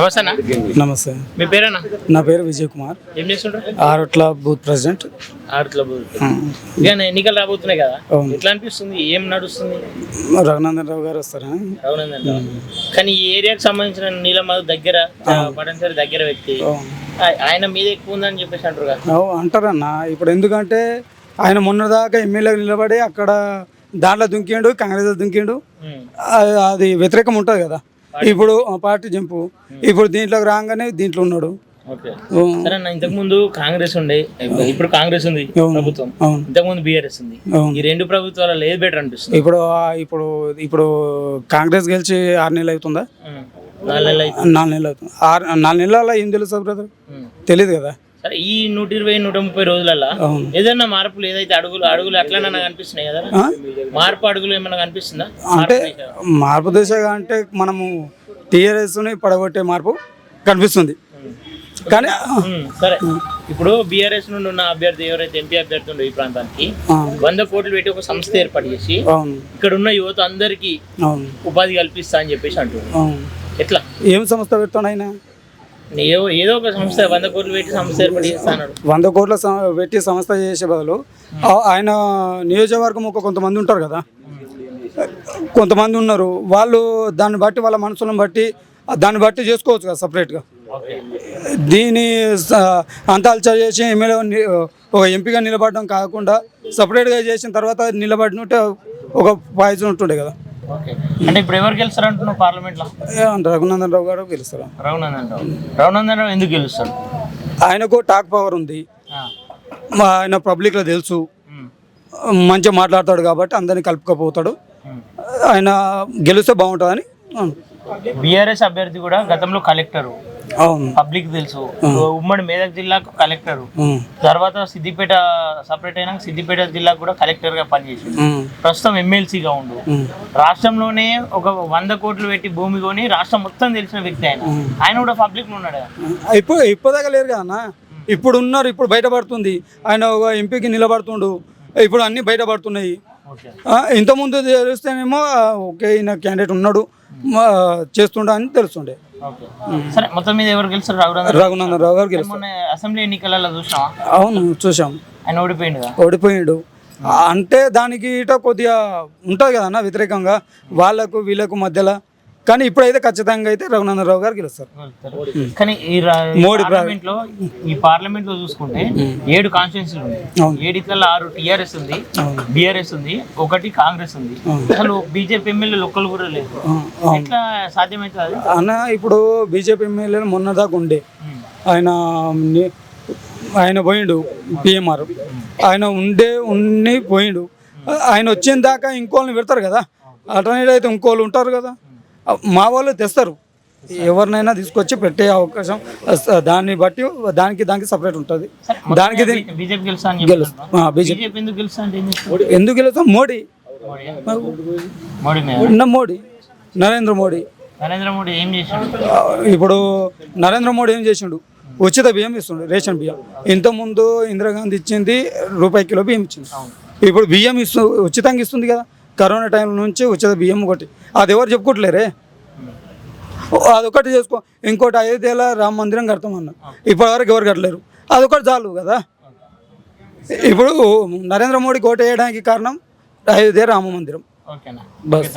నమస్తే. నమస్తే. మీ పేరేనా? నా పేరు విజయ్ కుమార్. ఏం చేస్తుంటారు? Arutla booth president. Arutla booth. ఎన్నికలు రాబోతున్నాయి కదా, ఎట్లా అనిపిస్తుంది? ఏం నడుస్తుంది? రఘునందన్ రావు గారు వస్తారా? రఘునందన్ రావు. కానీ ఈ ఏరియాకి సంబంధించిన నీలమాధవ్ దగ్గర పటంసరి దగ్గర వ్యక్తి, ఆయన మీద ఎక్కువ ఉందని చెప్పేసి అంటారు కదా. అంటారన్న. ఇప్పుడు ఎందుకంటే ఆయన మొన్నదాకా ఎమ్మెల్యే నిలబడి అక్కడ దాంట్లో దుంకిండు, కాంగ్రెస్ దుంకిండు, అది వ్యతిరేకం ఉంటుంది కదా. ఇప్పుడు పార్టీ జంపు, ఇప్పుడు దీంట్లోకి రాగానే దీంట్లో ఉన్నాడు. సరే అన్న, ఇంతకు ముందు కాంగ్రెస్ ఉండే, ఇప్పుడు కాంగ్రెస్ ఉంది ప్రభుత్వం, ఇంతకు ముందు బీఆర్ఎస్ ఉంది. ఈ రెండు ప్రభుత్వాలలో ఏది బెటర్ అనిపిస్తుంది? ఇప్పుడు ఇప్పుడు ఇప్పుడు కాంగ్రెస్ గెలిచి 6 నెలలు అవుతుందా? 4 నెలలు అవుతుంది. 4 నెలల ఏం తెలుసు బ్రదర్? తెలియదు కదా. సరే, ఈ 120-130 రోజులలో ఏదైనా మార్పులు, ఏదైతే అడుగులు అట్లా కనిపిస్తున్నాయి కదా, మార్పు అడుగులు ఏమైనా కనిపిస్తుందా? అంటే మార్పు దిశగా అంటే మనము టీఆర్ఎస్ ని పడగొట్టే మార్పు కనిపిస్తుంది. కానీ సరే, ఇప్పుడు బీఆర్ఎస్ నుండి ఉన్న అభ్యర్థి ఎవరైతే ఎంపీ అభ్యర్థి ఉండో ఈ ప్రాంతానికి 100 కోట్లు పెట్టి ఒక సంస్థ ఏర్పాటు చేసి ఇక్కడ ఉన్న యువత అందరికి ఉపాధి కల్పిస్తా అని చెప్పేసి అంటున్నారు. ఎట్లా? ఏం సంస్థ పెడతాడు ఆయన? ఏదో ఒక సంస్థ 100 కోట్లు పెట్టి సంస్థ ఏర్పాటు చేస్తాడు. 100 కోట్ల పెట్టి సంస్థ చేసే బదులు ఆయన నియోజకవర్గం కొంతమంది ఉంటారు కదా, కొంతమంది ఉన్నారు, వాళ్ళు దాన్ని బట్టి వాళ్ళ మనసులను బట్టి దాన్ని బట్టి చేసుకోవచ్చు కదా సపరేట్గా. దీన్ని అంత అల్చర్ చేసి ఎమ్మెల్యే ఒక ఎంపీగా నిలబడడం కాకుండా సపరేట్గా చేసిన తర్వాత నిలబడినట్టే ఒక పాయిజన్ ఉంటుండే కదా. అంటే ఇప్పుడు ఎవరు గెలుస్తారు అంటున్నావు పార్లమెంట్లో? రఘునందన్ రావు గారు గెలుస్తారు. రఘునందన్ రావు ఎందుకు గెలుస్తాడు? ఆయనకు టాక్ పవర్ ఉంది, ఆయన పబ్లిక్లో తెలుసు, మంచిగా మాట్లాడతాడు కాబట్టి అందరినీ కలుపుకపోతాడు. ఆయన గెలిస్తే బాగుంటుందని. బీఆర్ఎస్ అభ్యర్థి కూడా గతంలో కలెక్టరు, పబ్లిక్ తెలుసు. ఉమ్మడి మేదక్ జిల్లాకు కలెక్టర్, తర్వాత సిద్దిపేట సపరేట్ అయినా సిద్దిపేట జిల్లాకు కూడా కలెక్టర్ గా పనిచేసి ప్రస్తుతం ఎమ్మెల్సీగా ఉండు. రాష్ట్రంలోనే ఒక 100 కోట్లు పెట్టి భూమి కొని రాష్ట్రం మొత్తం తెలిసిన వ్యక్తి ఆయన కూడా పబ్లిక్ లో ఉన్నాడు. ఇప్పటిదాకా లేరు కదా, ఇప్పుడు ఉన్నారు. ఇప్పుడు బయటపడుతుంది ఆయన ఒక ఎంపీకి నిలబడుతుండు, ఇప్పుడు అన్ని బయటపడుతున్నాయి. ఇంతకుముందు తెలిస్తేనేమో ఓకే ఈయన క్యాండిడేట్ ఉన్నాడు చేస్తుండే అని తెలుస్తుండే. సరే, మొత్తం మీద ఎవరు గెలుస్తారు? రఘునందన్ రావు గారు గెలుస్తారు. అసెంబ్లీ ఎన్నికలలో చూసావా? అవును చూసాం. ఆయన ఓడిపోయిండు అంటే దానికి ఇట కొద్దిగా ఉంటుంది కదా అన్న, వ్యతిరేకంగా వాళ్ళకు వీళ్ళకు మధ్యలో. కానీ ఇప్పుడైతే ఖచ్చితంగా అయితే రఘునందన్ రావు గారు గెలుస్తారు. కానీ ఈ పార్లమెంట్ లో చూసుకుంటే 7 కాన్స్టిట్యూన్సీలు ఉన్నాయి. 7 6 టీఆర్ఎస్ ఉంది, బీఆర్ఎస్ ఉంది, 1 కాంగ్రెస్ ఉంది. అసలు బీజేపీ ఎమ్మెల్యేలు ఒక్కరు కూడా లేదు. ఎట్లా సాధ్యమవుతుంది అన్న? ఇప్పుడు బీజేపీ ఎమ్మెల్యేలు మొన్నదాకా ఉండే, ఆయన పోయిండు పిఎంఆర్, ఆయన ఉండి పోయిండు. ఆయన వచ్చిన దాకా ఇంకోళ్ళని పెడతారు కదా, ఆల్టర్నేట్ అయితే ఇంకోళ్ళు ఉంటారు కదా, మా వాళ్ళు తెస్తారు. ఎవరినైనా తీసుకొచ్చి పెట్టే అవకాశం దాన్ని బట్టి దానికి సపరేట్ ఉంటుంది. దానికి ఎందుకు గెలుస్తాం? మోడీ నరేంద్ర మోడీ ఏం చేసిండు? ఇప్పుడు నరేంద్ర మోడీ ఏం చేసిండు? ఉచిత బియ్యం ఇస్తుండే, రేషన్ బియ్యం. ఇంతకుముందు ఇందిరాగాంధీ ఇచ్చింది రూపాయి కిలో బియ్యం ఇచ్చింది. ఇప్పుడు బియ్యం ఉచితంగా ఇస్తుంది కదా. కరోనా టైం నుంచి ఉచిత బియ్యం ఒకటి, అది ఎవరు చెప్పుకోవట్లేరే. అదొకటి చేసుకో. ఇంకోటి 5 ఏళ్ళ రామ మందిరం కడతామన్నా, ఇప్పటివరకు ఎవరు కట్టలేరు. అదొకటి చాలు కదా. ఇప్పుడు నరేంద్ర మోడీ ఓటు వేయడానికి కారణం 5 రామ మందిరం. బస్.